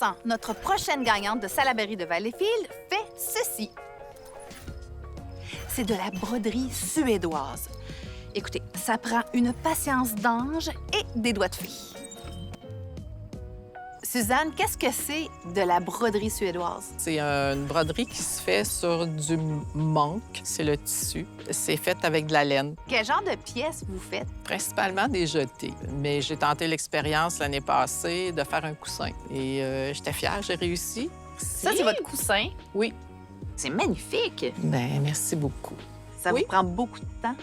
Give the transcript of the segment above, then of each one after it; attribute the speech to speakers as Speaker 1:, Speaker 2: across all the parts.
Speaker 1: Vincent, notre prochaine gagnante de Salaberry de Valleyfield, fait ceci. C'est de la broderie suédoise. Écoutez, ça prend une patience d'ange et des doigts de fée. Suzanne, qu'est-ce que c'est de la broderie suédoise?
Speaker 2: C'est une broderie qui se fait sur du manque. C'est le tissu. C'est fait avec de la laine.
Speaker 1: Quel genre de pièces vous faites?
Speaker 2: Principalement des jetés. Mais j'ai tenté l'expérience l'année passée de faire un coussin. Et j'étais fière, j'ai réussi.
Speaker 1: Ça, c'est votre coussin.
Speaker 2: Oui.
Speaker 1: C'est magnifique.
Speaker 2: Bien, merci beaucoup.
Speaker 1: Ça vous prend beaucoup de temps?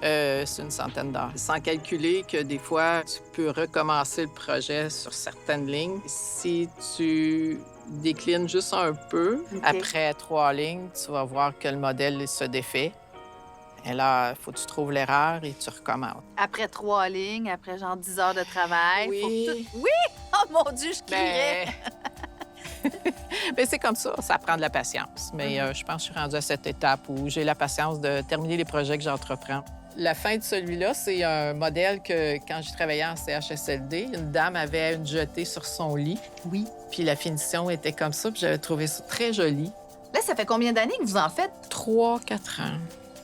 Speaker 2: C'est une centaine d'heures. Sans calculer que des fois, tu peux recommencer le projet sur certaines lignes. Si tu déclines juste un peu, après 3 lignes, tu vas voir que le modèle se défait. Et là, il faut que tu trouves l'erreur et tu recommences.
Speaker 1: Après 3 lignes, après genre 10 heures de travail.
Speaker 2: Oui.
Speaker 1: Faut que tout... Oui! Oh mon Dieu, je crierais!
Speaker 2: Bien, c'est comme ça prend de la patience. Mais je pense que je suis rendue à cette étape où j'ai la patience de terminer les projets que j'entreprends. La fin de celui-là, c'est un modèle que, quand je travaillais en CHSLD, une dame avait une jetée sur son lit.
Speaker 1: Oui.
Speaker 2: Puis la finition était comme ça, puis j'avais trouvé ça très joli.
Speaker 1: Là, ça fait combien d'années que vous en faites?
Speaker 2: 3-4 ans.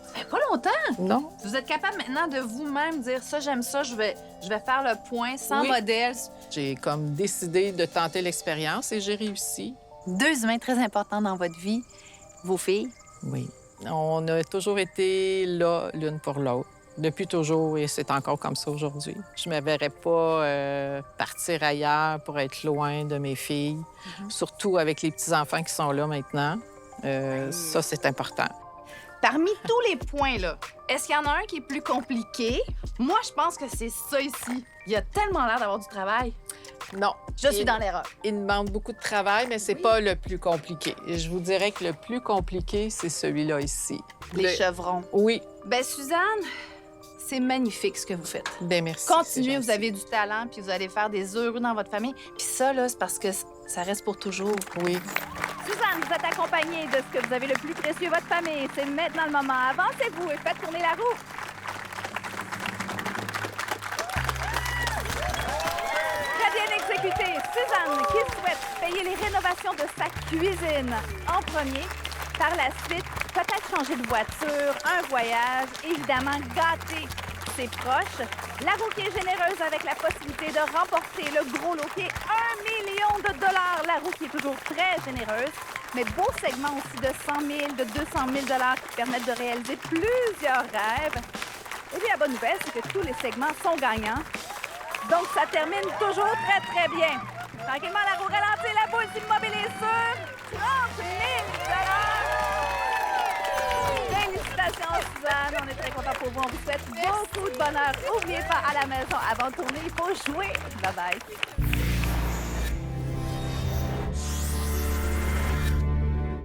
Speaker 1: Ça fait pas longtemps.
Speaker 2: Non?
Speaker 1: Vous êtes capable maintenant de vous-même dire ça, j'aime ça, je vais faire le point sans
Speaker 2: Oui.
Speaker 1: modèle.
Speaker 2: J'ai comme décidé de tenter l'expérience et j'ai réussi.
Speaker 1: 2 humains très importants dans votre vie, vos filles.
Speaker 2: Oui. On a toujours été là l'une pour l'autre. Depuis toujours, et c'est encore comme ça aujourd'hui. Je ne me verrais pas partir ailleurs pour être loin de mes filles, surtout avec les petits-enfants qui sont là maintenant. Ça, c'est important.
Speaker 1: Parmi tous les points, là, est-ce qu'il y en a un qui est plus compliqué? Moi, je pense que c'est ça ici. Il y a tellement l'air d'avoir du travail.
Speaker 2: Non.
Speaker 1: Je suis dans l'erreur.
Speaker 2: Il demande beaucoup de travail, mais c'est pas le plus compliqué. Et je vous dirais que le plus compliqué, c'est celui-là ici.
Speaker 1: Les chevrons.
Speaker 2: Oui.
Speaker 1: Bien, Suzanne, c'est magnifique ce que vous faites.
Speaker 2: Bien, merci.
Speaker 1: Continuez, vous avez du talent, puis vous allez faire des heureux dans votre famille. Puis ça, là, c'est parce que ça reste pour toujours.
Speaker 2: Oui.
Speaker 3: Suzanne, vous êtes accompagnée de ce que vous avez le plus précieux, votre famille. C'est maintenant le moment. Avancez-vous et faites tourner la roue. Très bien exécuté. Suzanne, qui souhaite payer les rénovations de sa cuisine en premier. Par la suite, peut-être changer de voiture, un voyage, évidemment gâter ses proches. La roue qui est généreuse avec la possibilité de remporter le gros lot qui est 1 million de dollars. La roue qui est toujours très généreuse, mais beau segment aussi de 100 000, de 200 000 dollars qui permettent de réaliser plusieurs rêves. Et puis la bonne nouvelle, c'est que tous les segments sont gagnants. Donc ça termine toujours très, très bien. Tranquillement, la roue ralentit, la boule s'immobilise sur 30 000 Félicitations, Suzanne. On est très contents pour vous. On vous souhaite beaucoup de bonheur. N'oubliez pas, à la maison, avant de tourner, il faut jouer. Bye-bye.